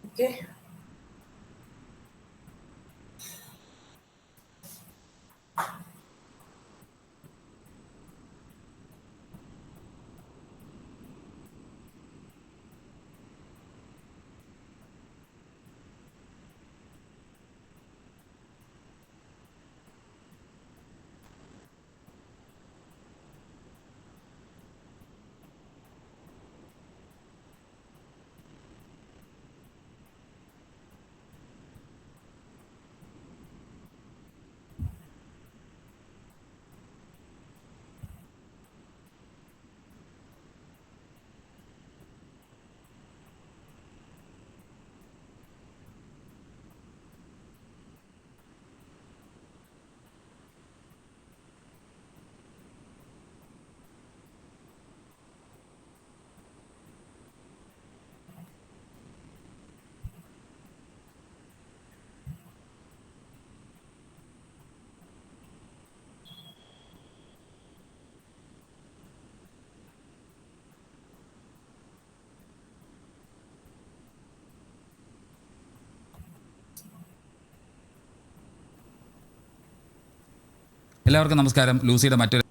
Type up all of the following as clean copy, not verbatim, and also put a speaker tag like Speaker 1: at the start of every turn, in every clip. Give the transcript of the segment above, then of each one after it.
Speaker 1: Okay. എല്ലാവർക്കും നമസ്കാരം. ലൂസിയുടെ മറ്റൊരു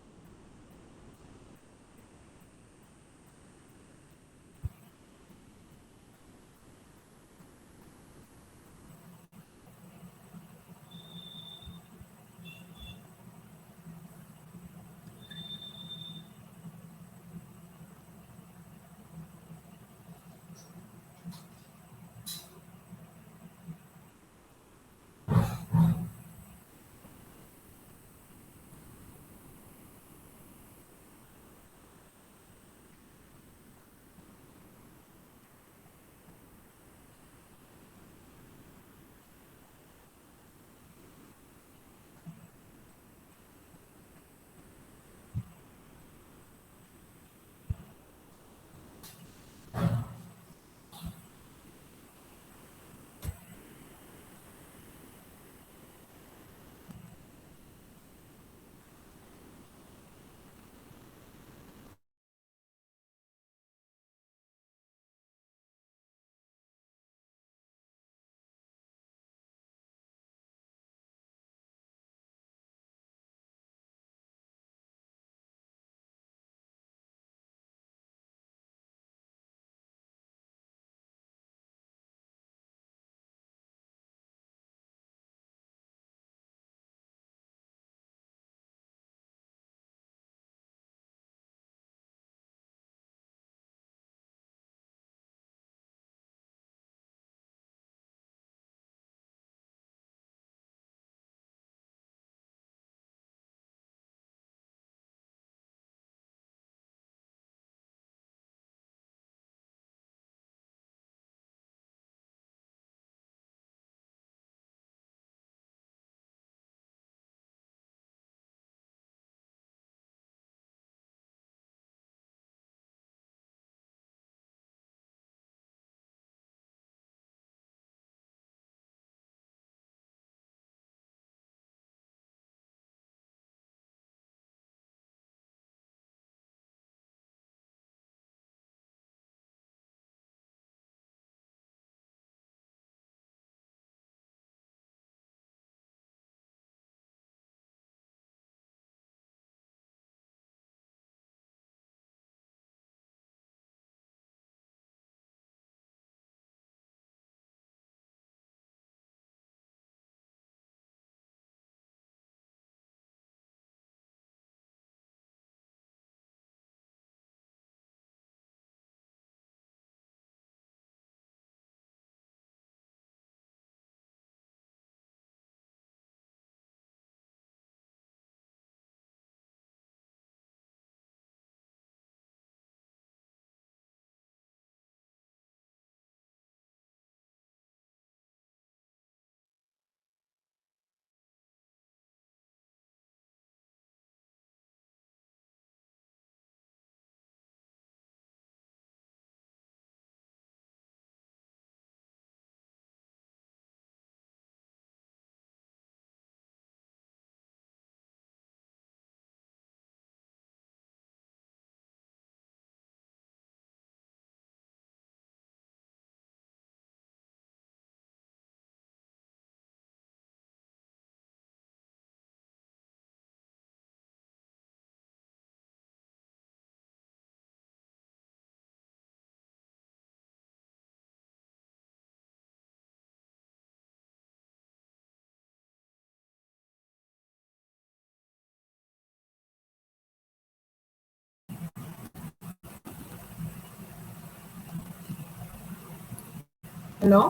Speaker 2: ഹലോ,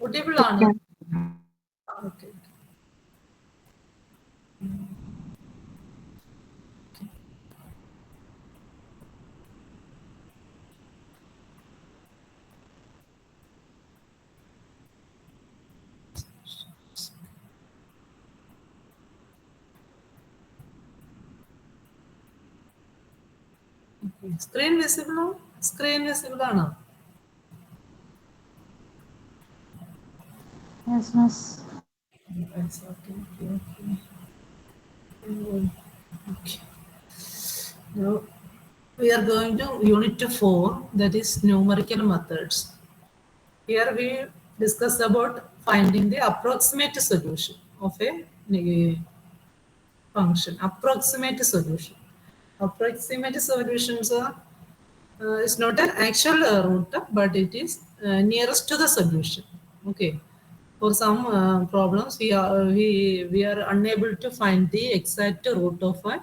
Speaker 2: audible ആണ്. Okay. Screen visible ആണോ? Screen visible ആണോ?
Speaker 3: Yes, miss.
Speaker 2: Yes, okay. Okay. Now we are going to unit 4, that is numerical methods. Here we discuss about finding the approximate solution of a function. Approximate solution. Approximate solutions are it's not an actual root, but it is nearest to the solution. Okay. For some problems, we are unable to find the exact root of a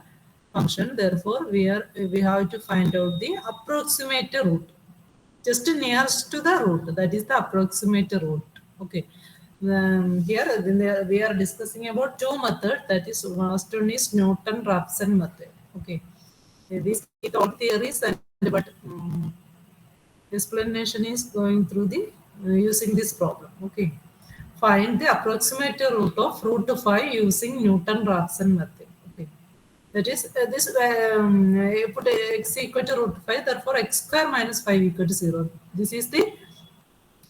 Speaker 2: function. Therefore, we have to find out the approximate root, just nearest to the root. That is the approximate root. Okay. Here we are discussing about two methods. That is, first one is Newton-Raphson method. Okay. These all theories and but explanation is going through the using this problem. Okay. Find the approximate root of root 5 using Newton-Raphson method. Okay. That is this put x equal to root 5. Therefore, x square minus 5 equal to 0. This is the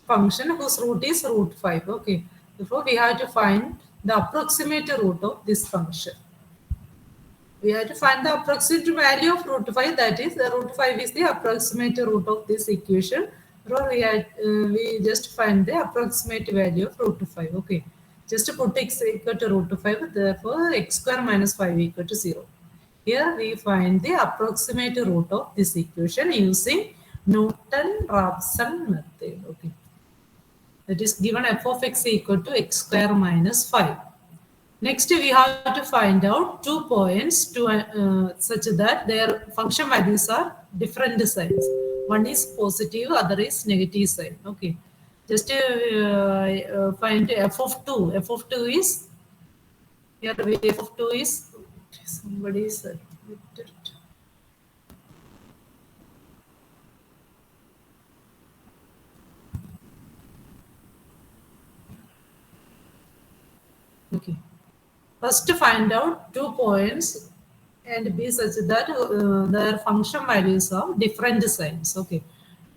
Speaker 2: function whose root is root 5. Okay. Therefore, we have to find the approximate root of this function. We have to find the approximate value of root 5. That is, the root 5 is the approximate root of this equation. Or we just find the approximate value of root 5. Okay. Just to put x equal to root 5. Therefore, x square minus 5 equal to 0. Here we find the approximate root of this equation using Newton-Raphson method. Okay. That is given f of x equal to x square minus 5. Next, we have to find out 2 points such that their function values are different signs. One is positive, other is negative sign. Okay. Just find f of 2. F of 2 is, here f of 2 is, somebody said, okay. First, find out 2 points and be such that their function values are different signs. Okay.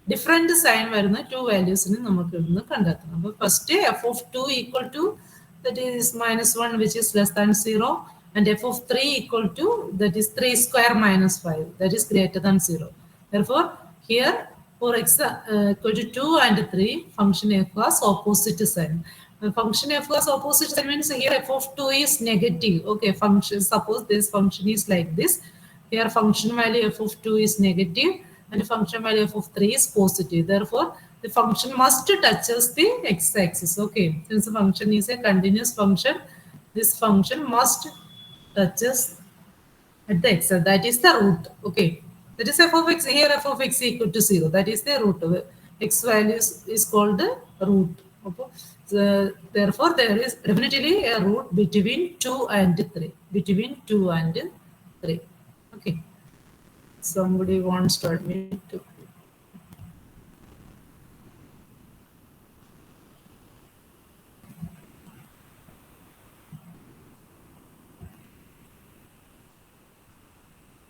Speaker 2: Different sign വരുന്ന 2 values നമുക്ക് ഇവിടുന്ന് കണ്ടെത്തണം. അപ്പോൾ first f of 2 equal to, that is minus 1, which is less than 0, and f of 3 equal to, that is 3 square minus 5, that is greater than 0. Therefore, here for x equal to 2 and 3, function f has opposite sign. Function f has opposite sign means here f of 2 is negative. Okay, function, suppose this function is like this. Here function value f of 2 is negative and function value f of 3 is positive. Therefore, the function must touches the x-axis. Okay, since the function is a continuous function, this function must touches at the x. That is the root. Okay, that is f of x. Here f of x equal to 0. That is the root. X value is called the root. Okay. So, therefore, there is definitely a root between 2 and 3. Between 2 and 3. Okay. Somebody wants to admit to.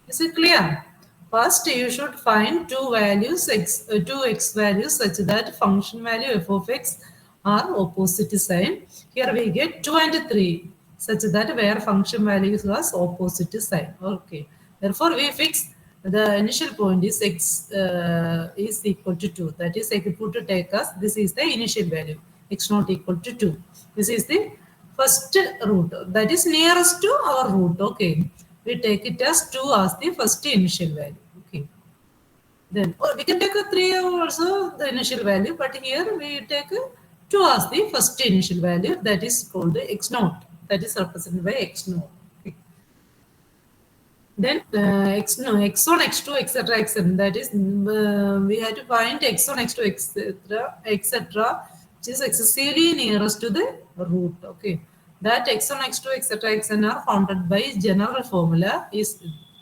Speaker 2: Is it clear? First, you should find two x values such that function value f of x are opposite sign. Here we get 2 and 3 such that where function values was opposite sign. Okay. Therefore, we fix the initial point is x is equal to 2. That is, I could put to take us, this is the initial value, x not equal to 2. This is the first root. That is nearest to our root. Okay. We take it as 2 as the first initial value. Okay. Then, or we can take a 3 also the initial value, but here we take 2 as the first initial value. That is called the x naught. That is represented by x naught. Okay. Then x1, x2, etc., etc. That is, we have to find x1, x2, etc., which is excessively nearest to the root. Okay. That x1, x2, etc., xn are founded by general formula is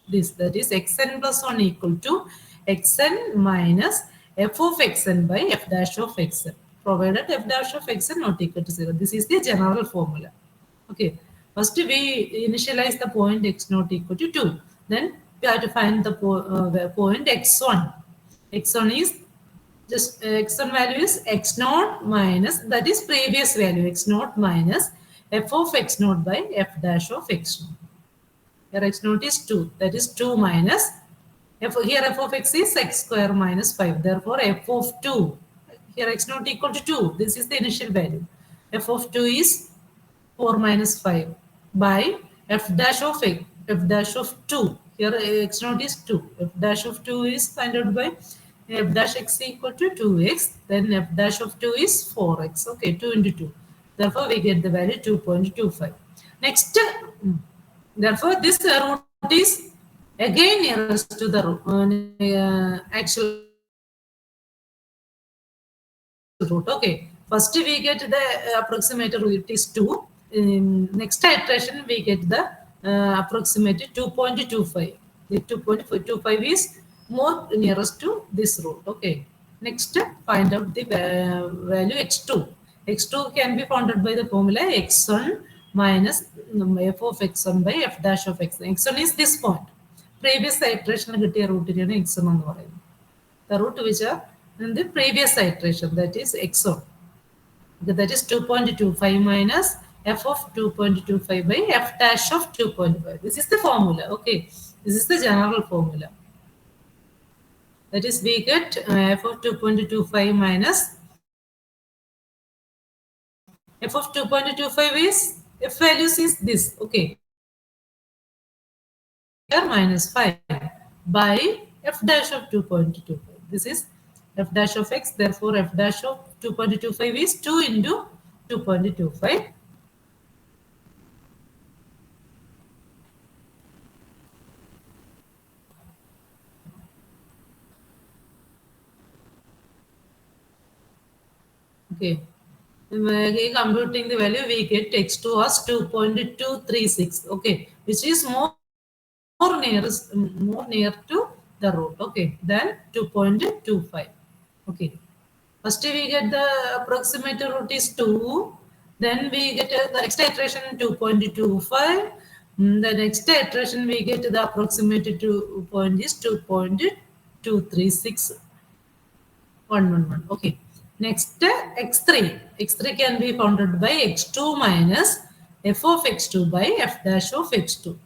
Speaker 2: this. That is xn plus 1 equal to xn minus f of xn by f dash of xn, provided f dash of xn not equal to 0. This is the general formula. Okay. First, we initialize the point x not equal to 2. Then we have to find the point x1. x1 is just x1 value is x naught minus, that is previous value, x naught minus f of x naught by f dash of x naught. Here x naught is 2. That is 2 minus here f of x is x square minus 5. Therefore, f of 2. Here x naught equal to 2. This is the initial value. f of 2 is 4 minus 5 by f dash of x, f dash of 2. Here x naught is 2. F dash of 2 is find out by f dash x equal to 2x. Then f dash of 2 is 4x. Okay, 2 into 2. Therefore, we get the value 2.25. Next, therefore, this root is again nearest to the actual root. Okay, first we get the approximate root is 2. In next iteration we get the approximate 2.25. The 2.25 is more nearest to this root. Okay, next find out the value x2. x2 can be found out by the formula x1 minus f of x1 by f dash of x1. x1 is this point. Previous iteration കിട്ടിയ റൂട്ടിനാണ് x1 എന്ന് പറയുന്നത്. The root which are in the previous iteration, that is x1. That is 2.25 minus f of 2.25 by f dash of 2.5. This is the formula. Okay, this is the general formula. That is we get f of 2.25 minus f of 2.25 is f values is this. Okay, minus 5 by f dash of 2.25. This is f dash of x. Therefore, f dash of 2.25 is 2 into 2.25. Okay. Computing the value, we get x2 as 2.236. Okay, which is more near to the root. Okay, than 2.25. Okay. First we get the approximate root is 2. Then we get the next iteration 2.25. The next iteration we get the approximate point is 2.236111. Okay. Next x3. x3 can be founded by x2 minus f of x2 by f dash of x2.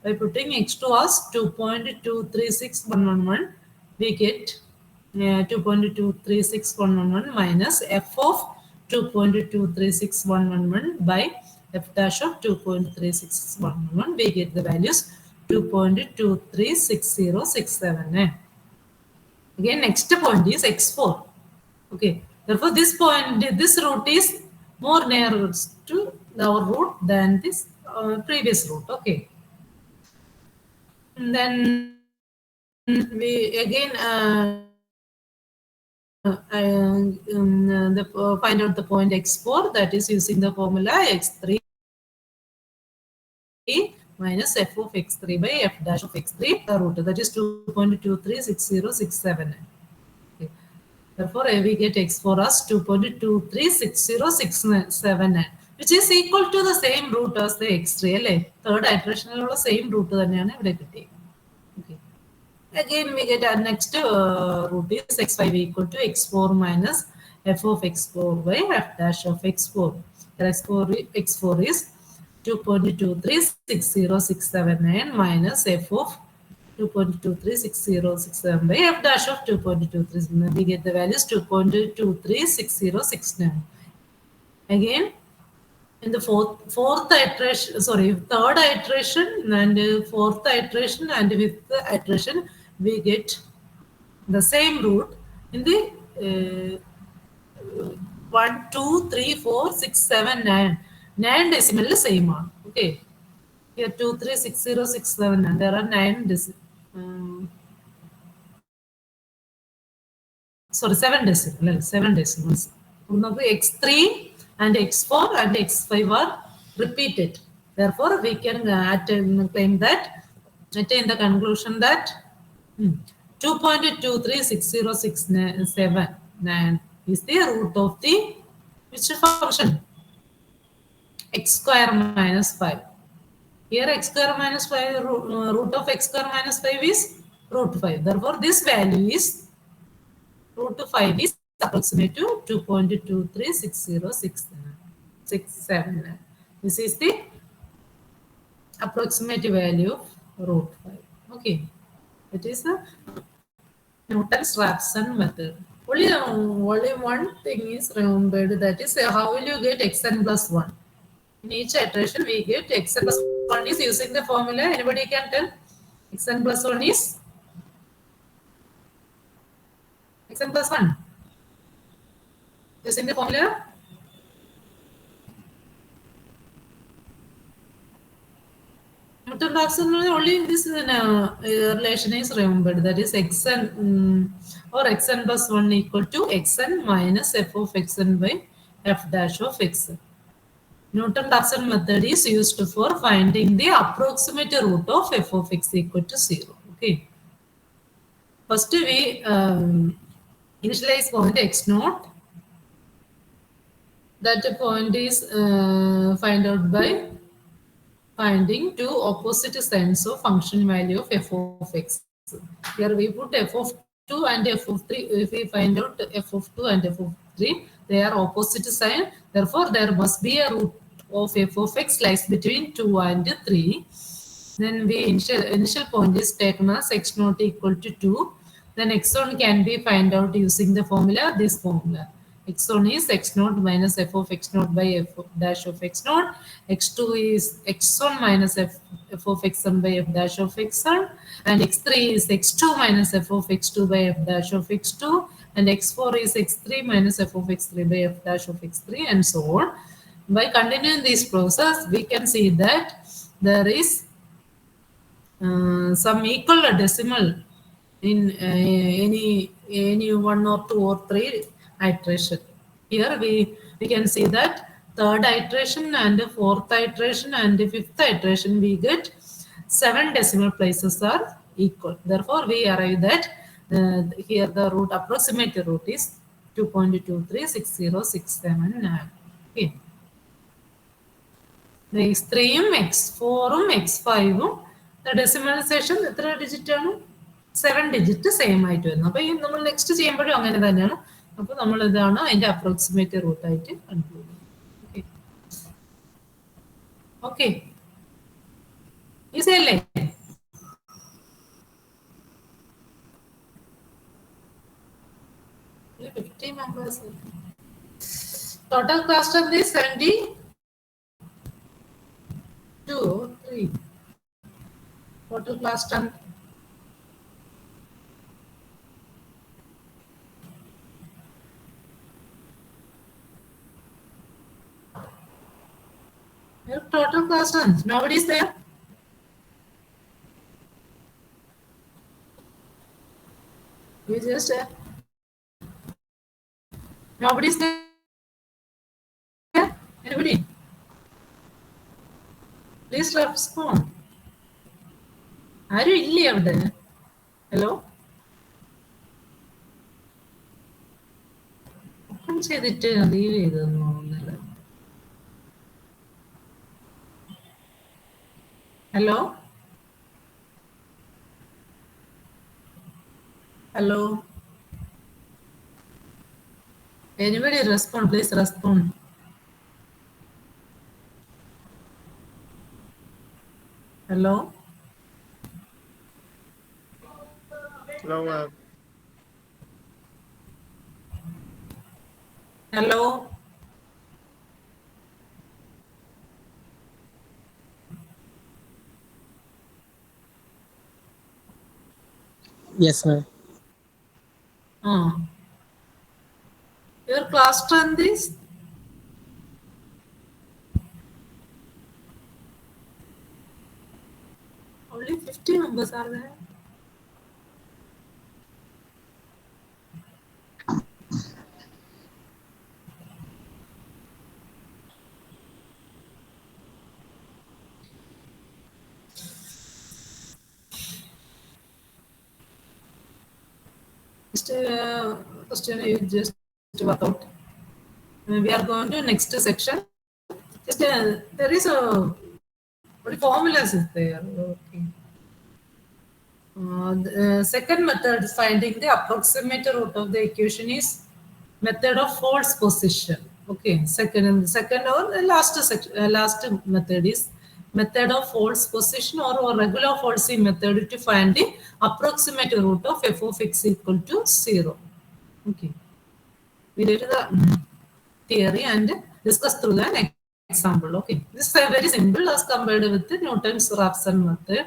Speaker 2: By putting x2 as 2.236111, we get 2.236111 minus f of 2.236111 by f dash of 2.3611. We get the values 2.236067. Again, next point is x4. Okay, therefore this point, this root is more nearest to our root than this previous root. Okay. And then we again find out the point x4, that is using the formula x3 minus f of x3 by f dash of x3, the root, that is 2.236067. Okay. Therefore, we get x4 as 2.236067, which is equal to the same root as the x3. Third iteration same root. Okay. Again, we get our next root is x5 equal to x4 minus f of x4 by f dash of x4. x4 is 2.236069 minus f of 2.236067 by f dash of 2.23. We get the values 2.236069. Again, in the third iteration and fourth iteration and fifth iteration, we get the same root in the 1, 2, 3, 4, 6, 7, 9. 9 decimal same one. Okay. Here 2.36067 and there are 9 7 decimals. 7 decimals. X3 and x4 and x5 are repeated. Therefore, we can claim that, attain the conclusion that 2.236069 is the root of the which function? X square minus 5. Here x square minus 5, root of x square minus 5 is root 5. Therefore, this value is root 5 is approximate to 2.236067. This is the approximate value of root 5. Okay. It is a Newton's Raphson method. Only one thing is remembered, that is how will you get xn plus 1? In each iteration, we get xn plus 1 is using the formula. Anybody can tell? Xn plus 1 is xn plus 1. Using the formula. Newton-Raphson only in this relation is remembered. That is xn or xn plus 1 equal to xn minus f of xn by f dash of xn. Newton-Raphson method is used for finding the approximate root of f of x equal to 0. Okay. First we initialize point x naught. That point is find out by finding two opposite signs of function value of f of x. Here we put f of 2 and f of 3. If we find out f of 2 and f of 3, they are opposite sign. Therefore, there must be a root of f of x lies between 2 and 3. Then we initial point is taken as x naught equal to 2. Then x1 can be find out using the formula, this formula. X1 is x naught minus f of x naught by f dash of x naught. X2 is x1 minus f of x1 by f dash of x1. And x3 is x2 minus f of x2 by f dash of x2. And x4 is x3 minus f of x3 by f dash of x3, and so on. By continuing this process, we can see that there is some equal decimal in any one or two or three iteration. Here we can see that third iteration and fourth iteration and fifth iteration we get 7 decimal places are equal. Therefore, we arrive that here the root approximate root is 2.2360679. Okay. x3-ഉം x4-ഉം x5-ഉം ഡെസിമലൈസേഷൻ എത്ര digit ആണ്? 7 digit same ആയിട്ട് വരുന്നു. അപ്പൊ ഈ നമ്മൾ next ചെയ്യുമ്പോഴും അങ്ങനെ തന്നെയാണ്. അപ്പൊ നമ്മൾ ഇതാണ് അതിന്റെ അപ്രോക്സിമേറ്റ് റൂട്ട് ആയിട്ട് കൺക്ലൂഡ് ചെയ്യുന്നത്. ഓക്കെ, ഈസി അല്ലേ? Total class strength is 72 or 3. Total class strength. Your total class strength. Nobody is there. You just nobody is there. Anybody? Please respond. ആരും ഇല്ലേ അവിടെ? ഹലോ, ഓപ്പൺ ചെയ്തിട്ട് ലീവ് ചെയ്തെന്ന് തോന്നുന്നില്ല. Hello hello, anybody respond? Please respond. Hello.
Speaker 1: Hello,
Speaker 2: Hello.
Speaker 1: Yes, ma'am.
Speaker 2: Your class strength is only 50 members are there. Question you just work out. We are going to next section. Just there is a what formulas is there? Okay. The second method finding the approximate root of the equation is method of false position. Okay, second or last method is method of false position or regular falsy method to find the approximate root of f of x equal to 0. Okay. We did the theory and discussed through an example. Okay. This is very simple as compared with the Newton's-Raphson method.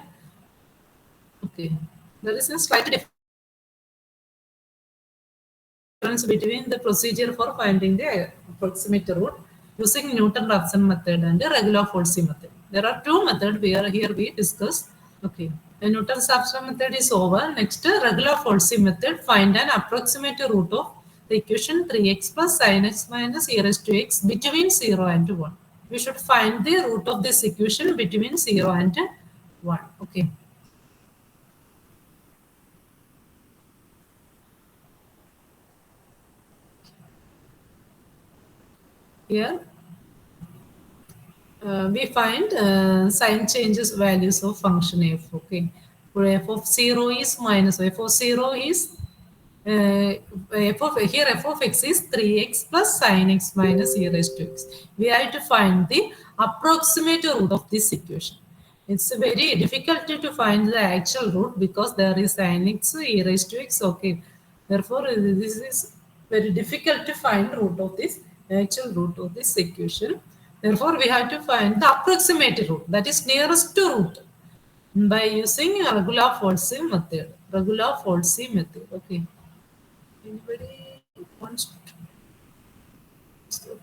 Speaker 2: Okay. There is a slight difference between the procedure for finding the approximate root using Newton-Raphson method and the Regular-Folsey method. There are two methods here we discuss. Okay. The Newton-Raphson method is over. Next, Regular-Folsey method. Find an approximate root of the equation 3x plus sin x minus e raised to x between 0 and 1. We should find the root of this equation between 0 and 1. Okay. Here we find sign changes values of function f. Okay, where f of 0 is minus f of 0 is f of x is 3x plus sin x minus e raised to x. We have to find the approximate root of this equation. It's very difficult to find the actual root because there is sin x e raised to x. Okay, therefore this is very difficult to find root of this actual root of this equation. Therefore, we have to find the approximate root, that is nearest to root, by using a Regular-Folsey method. Regular-Folsey method. Okay. Anybody wants to? Okay.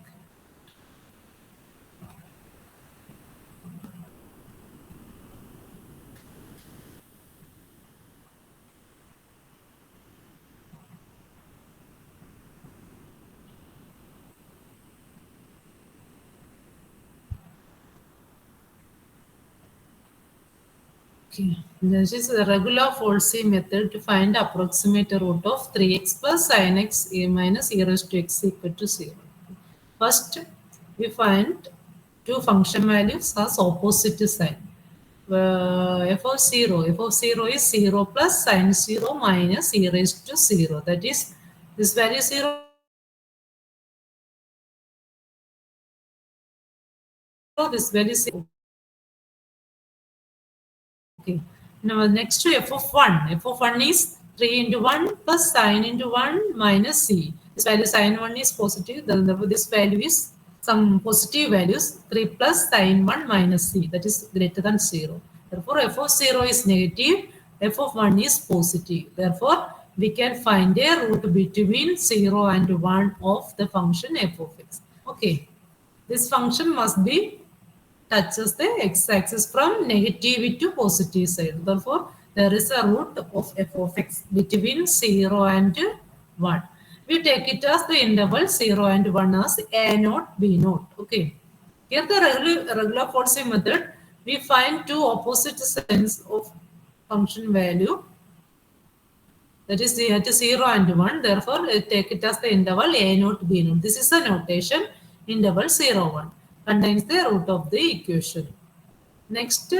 Speaker 2: Okay. This is a Regular-Folsey method to find approximate root of 3x plus sin x minus e raised to x equal to 0. First, we find two function values as opposite sign. F of 0 is 0 plus sin 0 minus e raised to 0. That is, this value 0, this value 0. Okay. Now next to f of 1. F of 1 is 3 into 1 plus sin into 1 minus c. This value sin 1 is positive. Therefore, this value is some positive values 3 plus sin 1 minus c. That is greater than 0. Therefore, f of 0 is negative. F of 1 is positive. Therefore, we can find a root between 0 and 1 of the function f of x. Okay. This function must be touches the x-axis from negative to positive side. Therefore, there is a root of f of x between 0 and 1. We take it as the interval 0 and 1 as a0, b0. Okay. Here the Regular-Folsey method, we find two opposite signs of function value. That is at 0 and 1. Therefore, take it as the interval a0, b0. This is a notation. Interval 0, 1 contains the root of the equation. Next,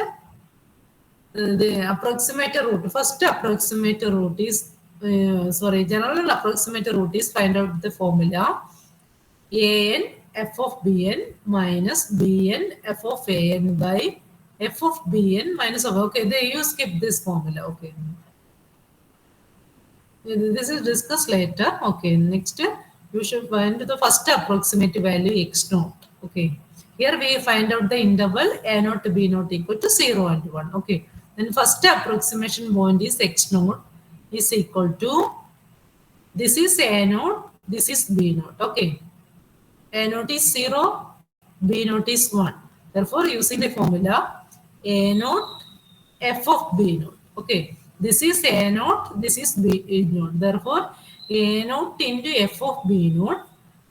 Speaker 2: the approximate root. First approximate root is, general approximate root is find out the formula an f of bn minus bn f of an by f of bn minus of, okay, you skip this formula, okay. This is discussed later. Okay, next you should find the first approximate value x0. Okay, here we find out the interval a0 to b0 equal to 0 and 1. Okay, then first approximation point is x0 is equal to, this is a0, this is b0. Okay, a0 is 0, b0 is 1. Therefore, using the formula a0 f of b0. Okay, this is a0, this is b0. Therefore, a0 into f of b0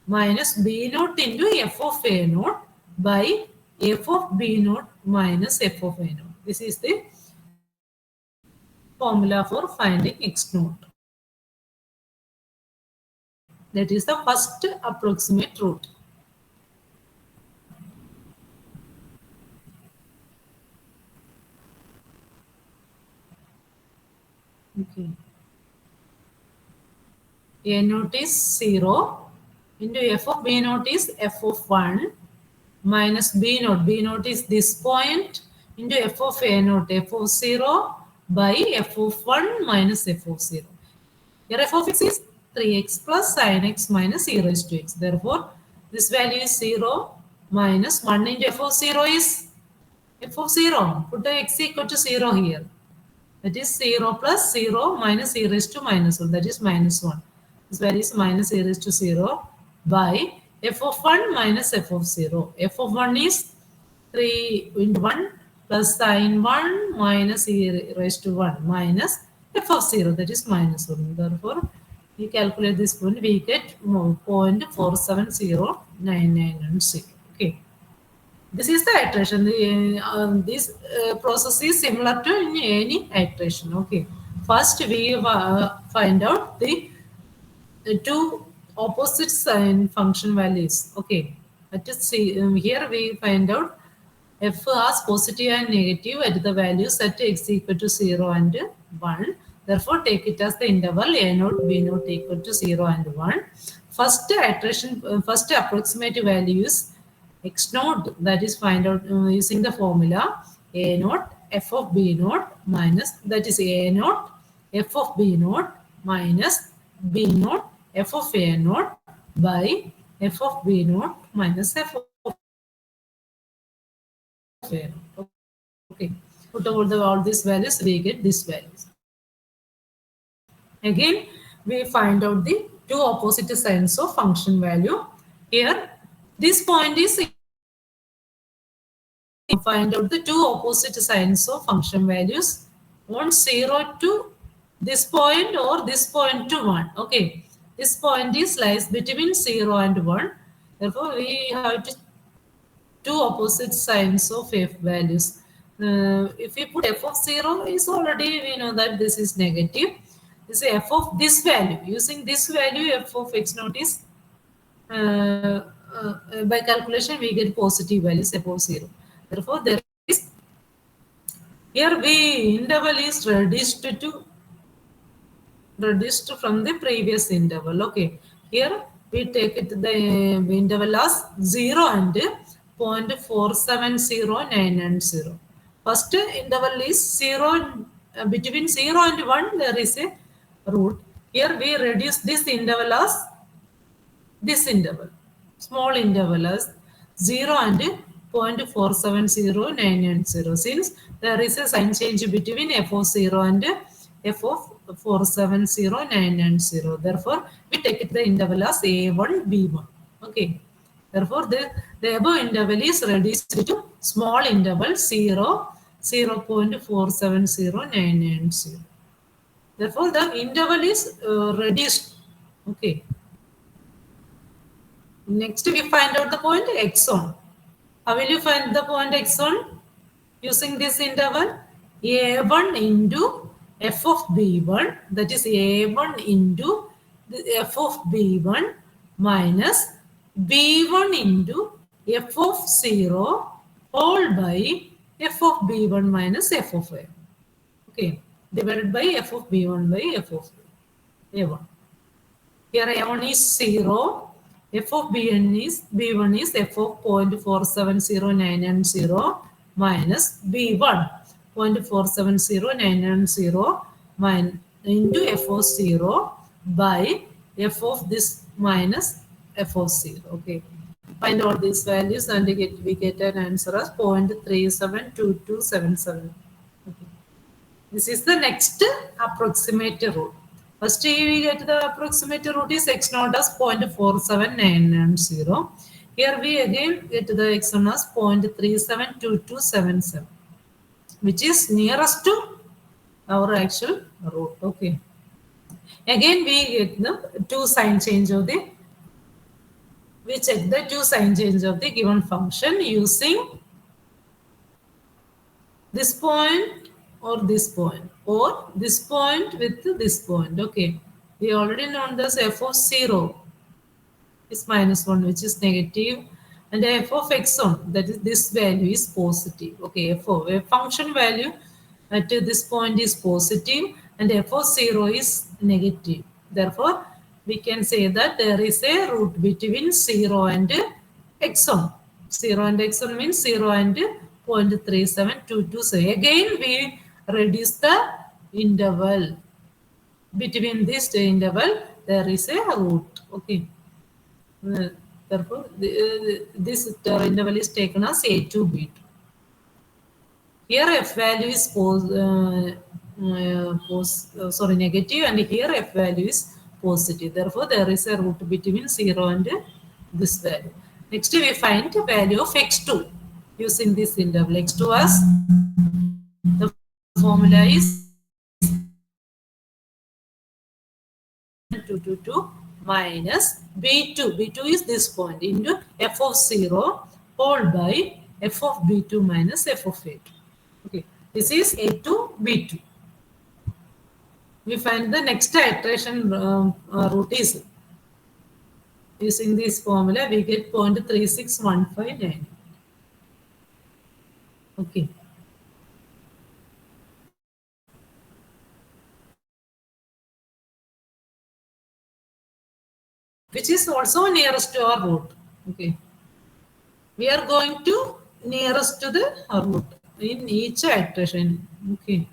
Speaker 2: minus b0 into f of a0 by f of b0 minus f of a0. This is the formula for finding x0. That is the first approximate root. Okay. A0 is 0 into f of b0 is f of 1 minus b0. b0 is this point into f of a0, f of 0 by f of 1 minus f of 0. Here f of x is 3x plus sin x minus e raised to x. Therefore, this value is 0 minus 1 into f of 0 is f of 0. Put the x equal to 0 here. That is 0 plus 0 minus e raised to minus 1. That is minus 1. This value is minus e raised to 0 by f of 1 minus f of 0. F of 1 is 3 into 1 plus sine 1 minus e raised to 1 minus f of 0. That is minus 1. Therefore, we calculate this point. We get 0.470990. Okay. This is the iteration. This process is similar to in any iteration. Okay. First, we find out the two opposite sign function values. Okay. Let us see. Here we find out f has positive and negative at the values at x equal to 0 and 1. Therefore, take it as the interval a naught b naught equal to 0 and 1. First iteration, first approximate value is x naught, that is find out using the formula a naught f of b naught minus, that is a naught f of b naught minus b naught f of a naught by f of b naught minus f of a naught. Okay, put over all these values, we get these values. Again, we find out the two opposite signs of function value. Here, this point is find out the two opposite signs of function values. One 0 to this point or this point to 1. Okay, this point is lies between 0 and 1. Therefore, we have two opposite signs of f values. If we put f of 0 is already, we know that this is negative. This is f of this value. Using this value, f of x naught is by calculation we get positive values f of 0. Therefore, there is here v interval is reduced from the previous interval. Okay, here we take it the interval as 0 and 0.470990. First interval is 0 between 0 and 1. There is a root. Here we reduce this interval as this interval, small interval as 0 and 0.470990. Since there is a sign change between f of 0 and f of 470990. Therefore, we take it the interval as a1, b1. Okay. Therefore, the above interval is reduced to small interval 0, 0.470990. Therefore, the interval is reduced. Okay. Next, we find out the point x1. How will you find the point x1? Using this interval, a1 into f of b1, that is a1 into the f of b1 minus b1 into f of 0 all by f of b1 minus f of a. Okay, divided by f of b1 by f of a1. Here a1 is 0. F of b1 is f of 0.470990 minus b1 0.470990 into f of 0 by f of this minus f of 0. Okay, find all these values and we get an answer as 0.372277. Okay. This is the next approximate root. First, we get the approximate root is x naught as 0.47990. Here we again get the x naught as 0.372277, which is nearest to our actual root. Okay. Again, we get the two sign change of the. We check the two sign change of the given function using this point or this point, or this point with this point. Okay, we already know this f of 0 is minus 1, which is negative, and f of x1, that is this value, is positive. Okay, f of a function value at this point is positive and f of 0 is negative. Therefore, we can say that there is a root between 0 and x1. 0 and x1 means 0 and 0.3722. So again, we reduce the interval. Between this interval, there is a root. Okay. Therefore, this interval is taken as a to b2. Here f value is negative, and here f value is positive. Therefore, there is a root between 0 and this value. Next, we find the value of x2 using this interval. X2 as the formula is 222 minus b2. b2 is this point into f of 0 whole by f of b2 minus f of a2. Okay, this is a2 b2. We find the next iteration root is using this formula. We get 0.36159. Okay. Which is also nearest to our root. Okay. We are going to nearest to the root in each iteration. Okay.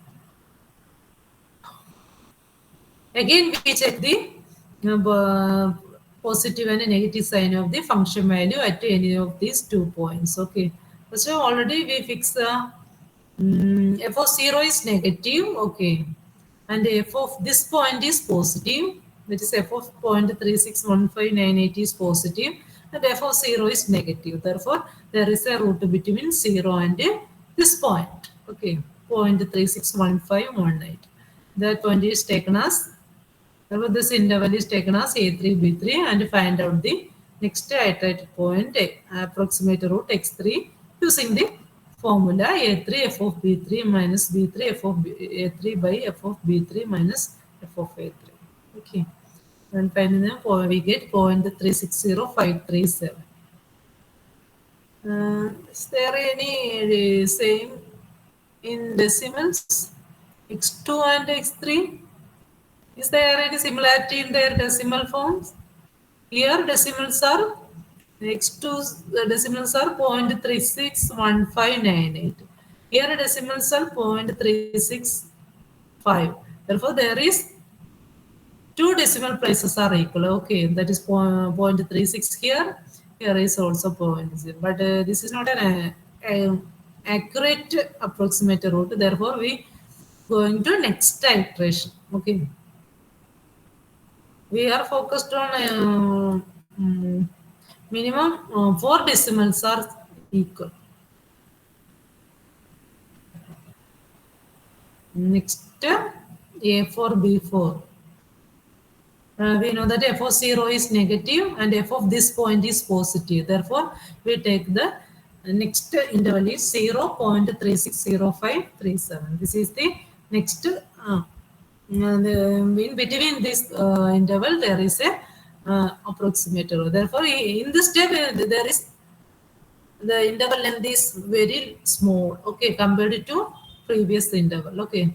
Speaker 2: Again, we check the positive and negative sign of the function value at any of these 2 points. Okay. So already we fix the f of 0 is negative. Okay. And f of this point is positive. That is f of 0.361598 is positive. And f of 0 is negative. Therefore, there is a root between 0 and this point. Okay. 0.361518. That point is taken as, therefore this interval is taken as a3, b3, and find out the next iterated point, approximate root x3 using the formula a3 f of b3 minus b3 f of a3 by f of b3 minus f of a3. Okay. And finally, we get 0.360537. Is there any same in decimals? X2 and x3? Is there any similarity in their decimal forms? Here decimals are x2's decimals are 0.361598. Here decimals are 0.365. Therefore, there is two decimal places are equal. Okay, that is 0.36 here. Here is also 0.0. But this is not an accurate approximate root. Therefore, we going to next iteration. Okay. We are focused on minimum 4 decimals are equal. Next, a4, b4. We know that f of 0 is negative and f of this point is positive. Therefore, we take the next interval is 0.360537. This is the next. In between this interval, there is a approximator. Therefore, in this step, there is the interval length is very small. Okay, compared to previous interval. Okay.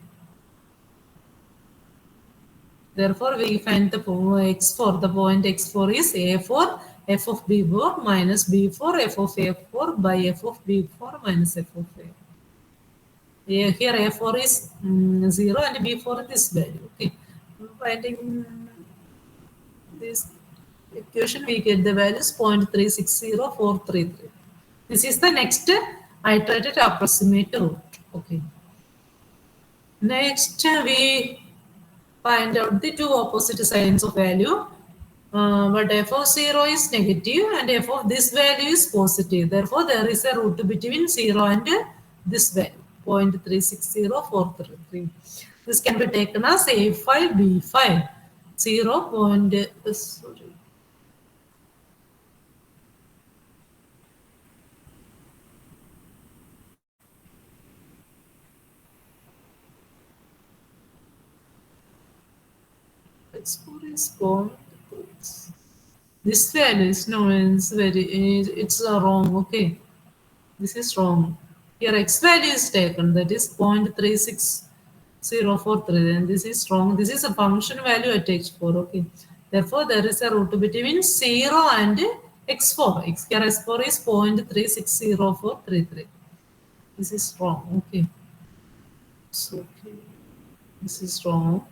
Speaker 2: Therefore, we find the x4. The point x4 is a4 f of b4 minus b4 f of a4 by f of b4 minus f of a. Here a4 is 0 and b4 is this value. Okay. Finding this equation, we get the values 0.360433. This is the next iterated approximate root. Okay. Next, we find out the two opposite signs of value. But f of 0 is negative and f of this value is positive. Therefore, there is a root between 0 and this value, 0.360433. This can be taken as a5, b5, 0. Sorry. X4 is gone. This value is no, it's wrong. Okay, this is wrong. Here x value is taken, that is 0.36043, and this is wrong. This is a function value at x4. Okay, therefore there is a root between 0 and x4. x4 is 0.360433. This is wrong. Okay, so okay, this is wrong.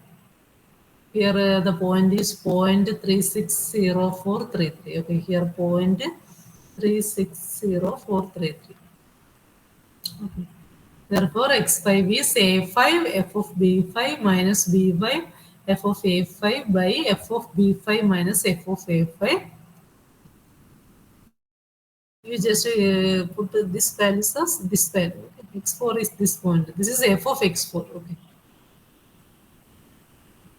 Speaker 2: Here the point is 0.360433. Okay, here 0.360433. Okay. Therefore, x5 is a5 f of b5 minus b5 f of a5 by f of b5 minus f of a5. You just put this value as this value. Okay. X4 is this point. This is f of x4. Okay.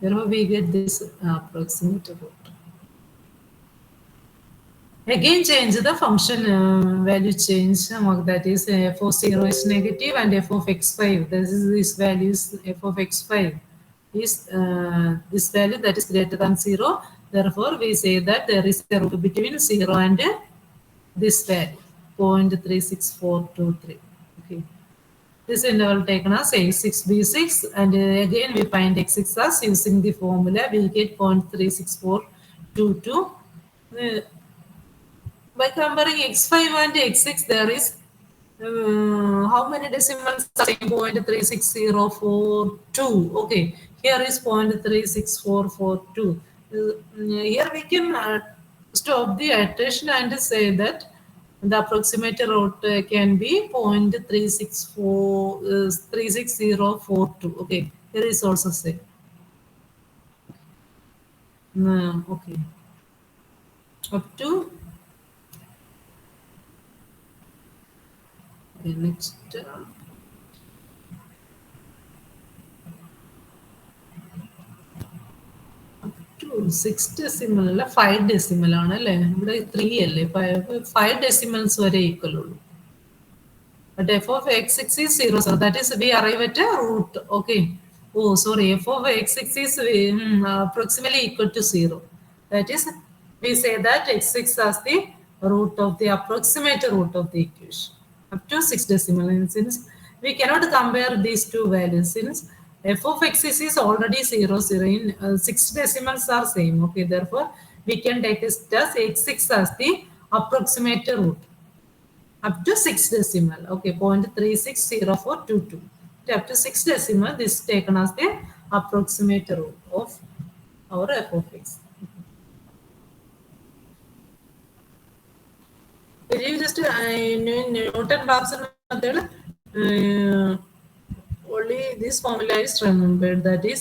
Speaker 2: Therefore, we get this approximate root. Again, change the function value change. That is f of 0 is negative and f of x5. This value is f of x5 is this value that is greater than 0. Therefore, we say that there is a root between 0 and this value 0.36423. Okay. This interval taken as a6b6 and again we find x6 as using the formula we get 0.36422. By comparing x5 and x6 there is how many decimals are 0.36042. Okay, here is 0.36442. Here we can stop the iteration and say that the approximate root can be 0.36042. Okay, here is also same. Okay, up to next. Six decimal അല്ല 5 decimal ആണ് അല്ലേ ഇവിടെ 3 അല്ലേ 5 decimals വരെ equal ഉള്ളൂ. But f of x6 is 0, so that is we arrive at a root. Okay. Oh, sorry, f of x6 is approximately equal to 0. That is, we say that x6 as the root of the approximate root of the equation up to 6 decimal. And since we cannot compare these two values, since f of x6 is already 0, 0 in 6 decimals are same. Okay, therefore we can take this as x6 as the approximate root up to 6 decimal. Okay, 0.360422. Up to 6 decimal, this is taken as the approximate root of our f of x. If you just Newton-Raphson method, only this formula is remembered. That is,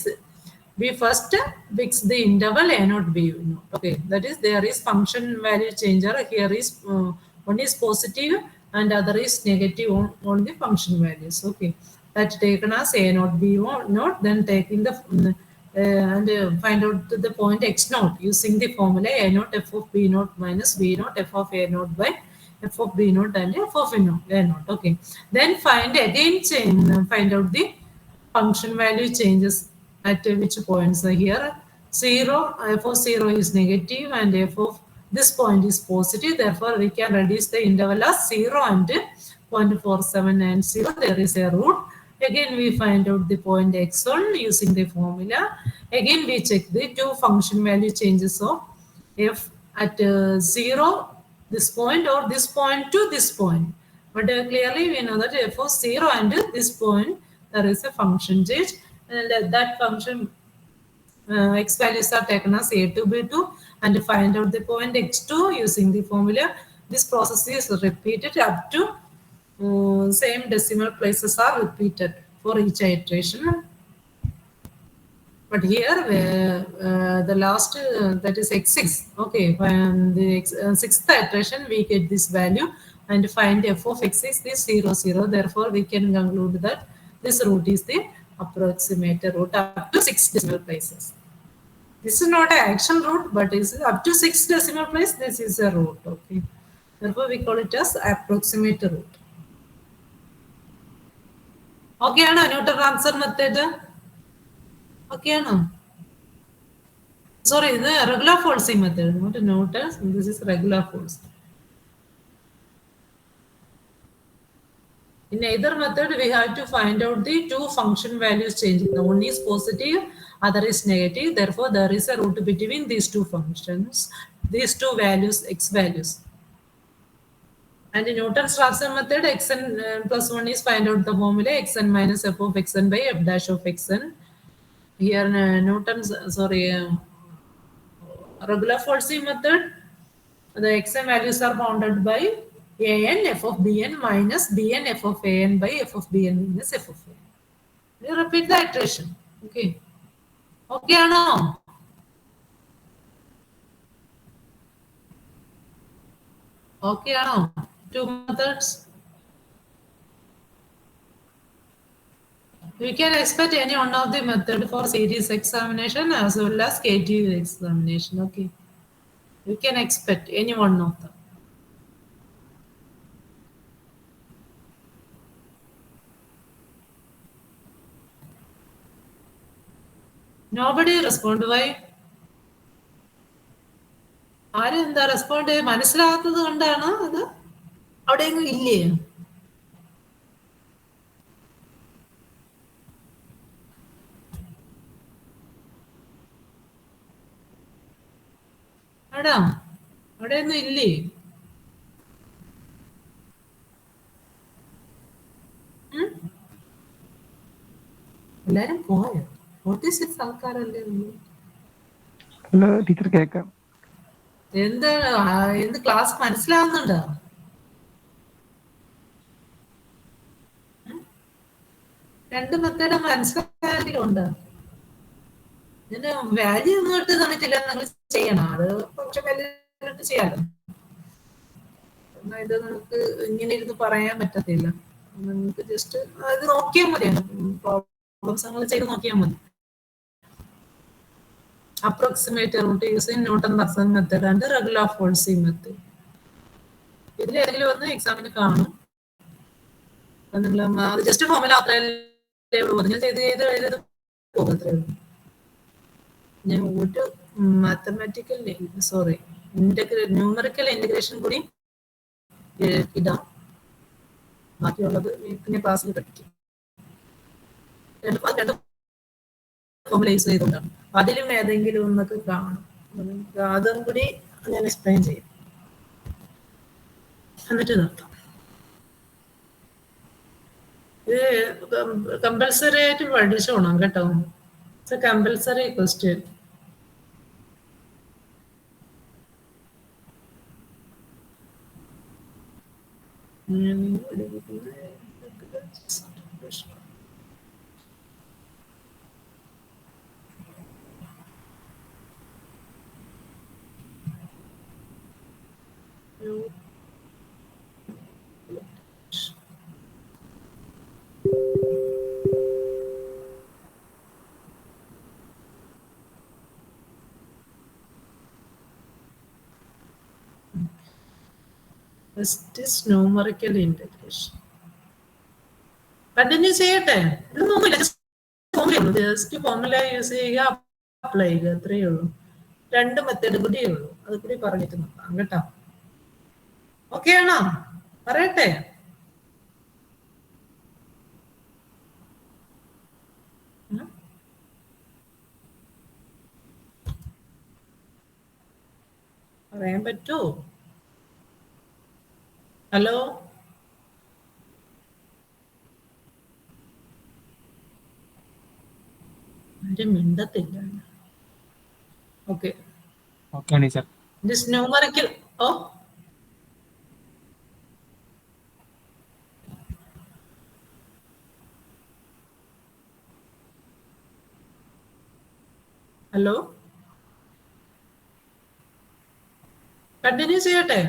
Speaker 2: we first fix the interval a naught b naught. Okay, that is there is function value changer. Here is one is positive and other is negative on the function values. Okay, that taken as a naught b naught. Then taking the and find out the point x naught using the formula a naught f of b naught minus b naught f of a naught by f of b naught and f of a naught. Okay, then find out the function value changes at which points are here. 0, f of 0 is negative and f of this point is positive. Therefore, we can reduce the interval as 0 and 0.4790. There is a root. Again, we find out the point x1 using the formula. Again, we check the two function value changes of f at 0, this point, or this point to this point. But clearly, we know that f of 0 and this point, there is a function change. And that function x values are taken as a2, b2 and find out the point x2 using the formula. This process is repeated up to same decimal places are repeated for each iteration. But here the last that is x6. Okay, when the sixth iteration we get this value and find f of x is this 0, 0. Therefore, we can conclude that this root is the approximate root up to 6 decimal places. This is not an actual root, but is up to 6 decimal place. This is a root. Okay, therefore we call it as approximate root. Okay, Anna, Newton-Raphson method. Okay, Anna. Sorry, the regular falsing method, not a Newton. This is regular false. In either method, we have to find out the two function values changing. The one is positive, other is negative. Therefore, there is a root between these two functions, these two values, x values. And in Newton-Raphson method, xn plus 1 is find out the formula xn minus f of xn by f dash of xn. here Newton's, regular forcing method, the xn values are bounded by an f of bn minus bn f of an by f of bn minus f of an. You repeat the iteration. Okay. Okay or no? Okay or no? Two methods. We can expect any one of the method for series examination as well as KTU examination. Okay. You can expect any one of them. Nobody respond. Why? ആരും എന്താ respond മനസ്സിലാകാത്തത് കൊണ്ടാണോ അത് അവിടെയെങ്കിലും ഇല്ലേ? എടാ അവിടെയൊന്നും ഇല്ലേ? എല്ലാരും പോയോ? 46 ആൾക്കാരല്ലേ ഉള്ളൂ.
Speaker 3: ഹലോ ടീച്ചർ കേൾക്കാം.
Speaker 2: എന്ത് ക്ലാസ് മനസ്സിലാവുന്നുണ്ടോ? രണ്ട് മെത്തേഡ് മനസ്സിലാക്കിയുണ്ടോ? ഇതിന് വാല്യൂ ഒന്നും ഇട്ട് തന്നിട്ടില്ല, നിങ്ങൾ ചെയ്യണം. അത് കുറച്ച് വാല്യൂ ചെയ്യാലോ. ഇത് നമുക്ക് ഇങ്ങനെ ഇരുന്ന് പറയാൻ പറ്റത്തില്ല. നിങ്ങൾക്ക് ജസ്റ്റ് അത് നോക്കിയാൽ മതി. പ്രോബ്ലംസ് നിങ്ങൾ ചെയ്ത് നോക്കിയാൽ മതി. Approximate root using Newton Raphson method and regular forcing method. ഇതിൽ ഏതെങ്കിലും ഒന്ന് എക്സാമിന് കാണും. അത് ജസ്റ്റ് ഫോർമുല അത്രയല്ലേ ഉള്ളൂ. നിങ്ങൾ ചെയ്ത് പോകത്രേ ഉള്ളൂ. ഞാൻ ഒരു മാത്തമാറ്റിക്കൽ ന്യൂമറിക്കൽ ഇന്റഗ്രേഷൻ കൂടി ഇടാം. ബാക്കിയുള്ളത് പിന്നെ ക്ലാസ്സിൽ പഠിക്കും. രണ്ട് ഫോർമുല യൂസ് ചെയ്തുകൊണ്ടാണ്. അതിലും ഏതെങ്കിലും ഒന്നൊക്കെ കാണും. അതും കൂടി ഞാൻ എക്സ്പ്ലെയിൻ ചെയ്യും. എന്നിട്ട് നിർത്താം. ഇത് കമ്പൽസറി ആയിട്ട് പഠിച്ചോണം കേട്ടോ. It's A compulsory question. First is numerical integration. Continue ചെയ്യട്ടെ. ഇതൊന്നുമില്ല, ജസ്റ്റ് ഫോർമുല യൂസ് ചെയ്യുക, അപ്ലൈ ചെയ്യുക, അത്രയേ ഉള്ളൂ. രണ്ട് മെത്തേഡ് കൂടിയേ ഉള്ളൂ. അത് കൂടി പറഞ്ഞിട്ട് നോക്കാം കേട്ടോ. ഓക്കെ ആണോ? പറയട്ടെ. പറയാൻ പറ്റുമോ? ഹലോ, ആരും മിണ്ടത്തില്ല. Okay, this numerical. ഓ, ഹലോ, കണ്ടിന്യൂ ചെയ്യട്ടെ.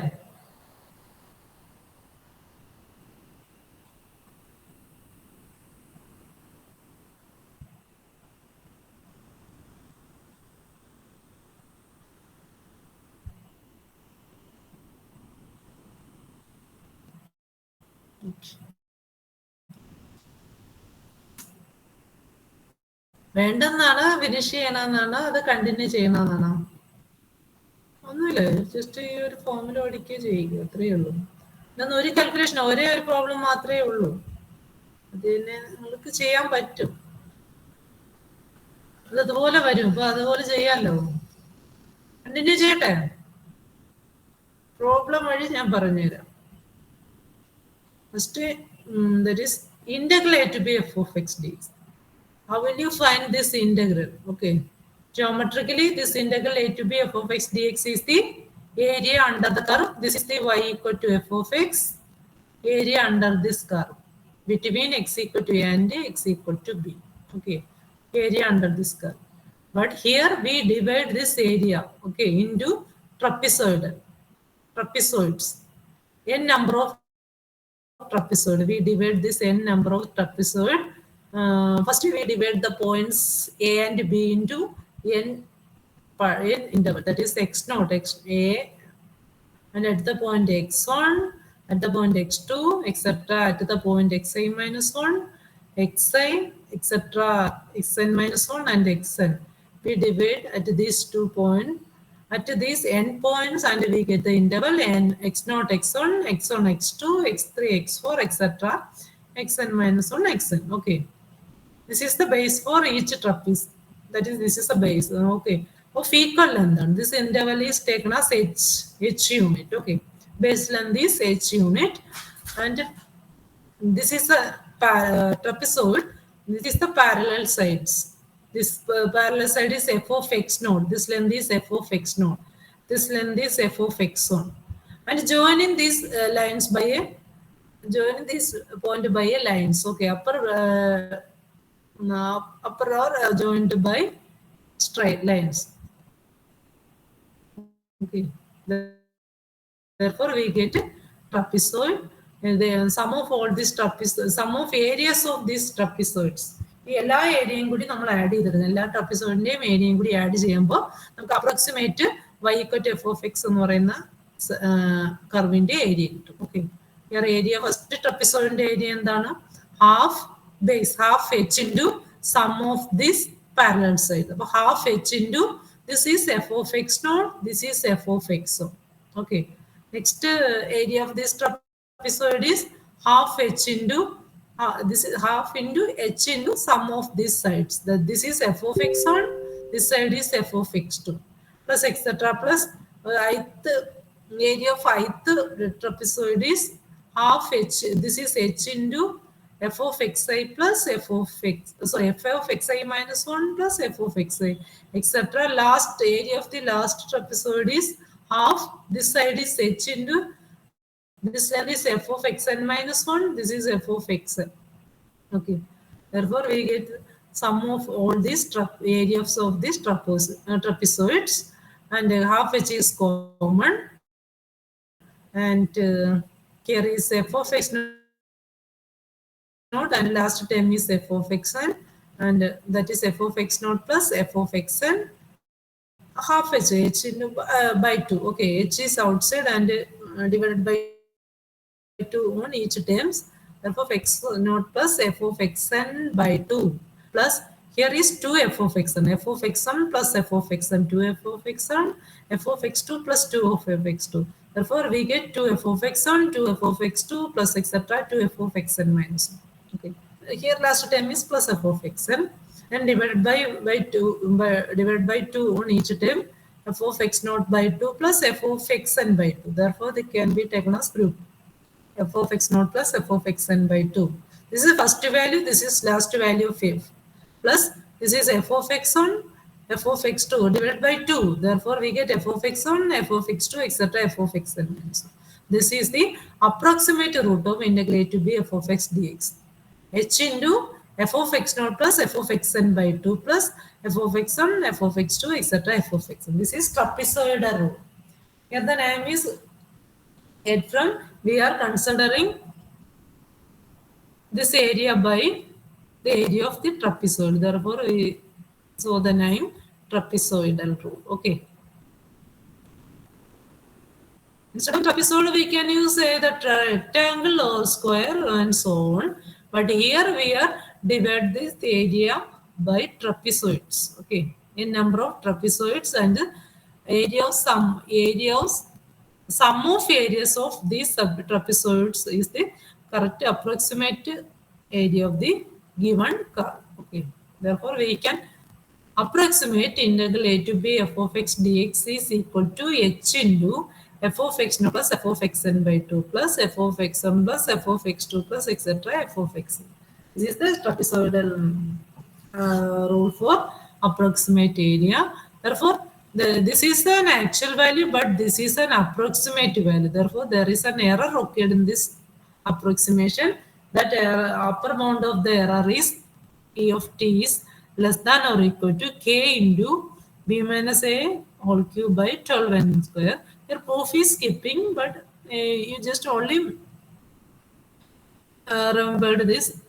Speaker 2: വേണ്ടെന്നാണ്, ഫിനിഷ് ചെയ്യണമെന്നാണ്, അത് കണ്ടിന്യൂ ചെയ്യണമെന്നാണ്? ഒന്നുമില്ല, ജസ്റ്റ് ഈ ഒരു ഫോമിൽ പഠിക്കുക ചെയ്യുക, അത്രയേ ഉള്ളൂ. ഇതൊന്നും ഒരു കാൽക്കുലേഷൻ, ഒരേ ഒരു പ്രോബ്ലം മാത്രമേ ഉള്ളൂ. അതിന് നിങ്ങൾക്ക് ചെയ്യാൻ പറ്റും. അത് അതുപോലെ വരും. അപ്പൊ അതുപോലെ ചെയ്യാമല്ലോ. കണ്ടിന്യൂ ചെയ്യട്ടെ. പ്രോബ്ലം വഴി ഞാൻ പറഞ്ഞുതരാം. First, that is integral a to b f of x dx. How will you find this integral? Okay. Geometrically, this integral a to b f of x dx is the area under the curve. This is the y equal to f of x, area under this curve between x equal to a and x equal to b. Okay. Area under this curve. But here we divide this area, okay, into trapezoids. N number of trapezoid. We divide this n number of trapezoid. First, we divide the points A and B into n interval. That is x naught, x a, and at the point x1, at the point x2, etc. At the point xi minus 1, xi, etc. xn minus 1 and xn. We divide at these 2 points. At these end points, and we get the interval n x0, x1, x1, x2, x3, x4, etc. xn minus 1, xn. Okay. This is the base for each trapeze. That is, this is the base. Okay. Of equal length. This interval is taken as h unit. Okay. Base length is h unit. And this is a trapezoid. This is the parallel sides. This parallel side is f of x naught. This length is f of x naught. This length is f of x1. And joining these lines by a point by a lines. Okay, upper are joined by straight lines. Okay, therefore we get trapezoid. And the sum of all these trapezoids, sum of areas of these trapezoids. ഈ എല്ലാ ഏരിയയും കൂടി നമ്മൾ add ചെയ്തിരുന്നത്, എല്ലാ ട്രപ്പിസോഡിന്റെയും ഏരിയയും കൂടി add ചെയ്യുമ്പോൾ നമുക്ക് approximate y equal to f of x എന്ന് പറയുന്ന കർവിന്റെ ഏരിയ കിട്ടും. ഓക്കെ, ഏരിയ ഫസ്റ്റ് ട്രപ്പിസോഡിന്റെ ഏരിയ എന്താണ്? Half base, half h into sum of this parallel side. അപ്പോൾ half h into this is f of x naught, this is f of x. Okay, next area of this trapezoid is half h into this is half into h into sum of these sides. That this is f of x1, this side is f of x2, plus etc. Plus ith area of ith trapezoid is half h. This is h into f of xi plus f of x. So f of xi minus 1 plus f of xi, etc. Last area of the last trapezoid is half. This side is h into this length is f of xn minus 1. This is f of xn. Okay. Therefore, we get sum of all these areas of these trapezoids, and half h is common, and here is f of x naught, and last term is f of xn, and that is f of x naught plus f of xn. Half h into by 2. Okay, h is outside and divided by 2 on each terms. Therefore, x naught plus f of xn by 2 plus here is 2 f of xn, f of xn plus f of xn, 2 f of xn, f of x2 plus 2 of f x2. Therefore, we get 2 f of xn, 2 f of x2 plus etc. 2 f of xn minus 1. Okay, here last term is plus f of xn, and divided by 2 on each term, f of x naught by 2 plus f of xn by 2. Therefore, they can be taken as group. F of x naught plus f of xn by 2. This is the first value, this is last value of f. Plus this is f of x1, f of x2 divided by 2. Therefore, we get f of x1, f of x2, etc. f of xn minus 1. This is the approximate root of integrate to be f of x dx. H into f of x naught plus f of xn by 2 plus f of x1, f of x2, etc. f of xn. This is trapezoidal rule. Here the name is head from. We are considering this area by the area of the trapezoid. Therefore, we saw the name trapezoidal rule. Okay. Instead of trapezoid, we can use the rectangle or square and so on. But here we are divide this area by trapezoids. Okay. In number of trapezoids and area of sum of areas of these trapezoids is the correct approximate area of the given curve. Okay. Therefore, we can approximate integral a to b f of x dx is equal to h into f of x naught plus f of xn by 2 plus f of xn plus f of x2 plus etc. f of xn. This is the trapezoidal rule for approximate area. Therefore, this is an actual value, but this is an approximate value. Therefore, there is an error occurred in this approximation. That upper bound of the error is E of t is less than or equal to k into b minus a whole cube by 12 n square. Your proof is skipping, but you just only remembered this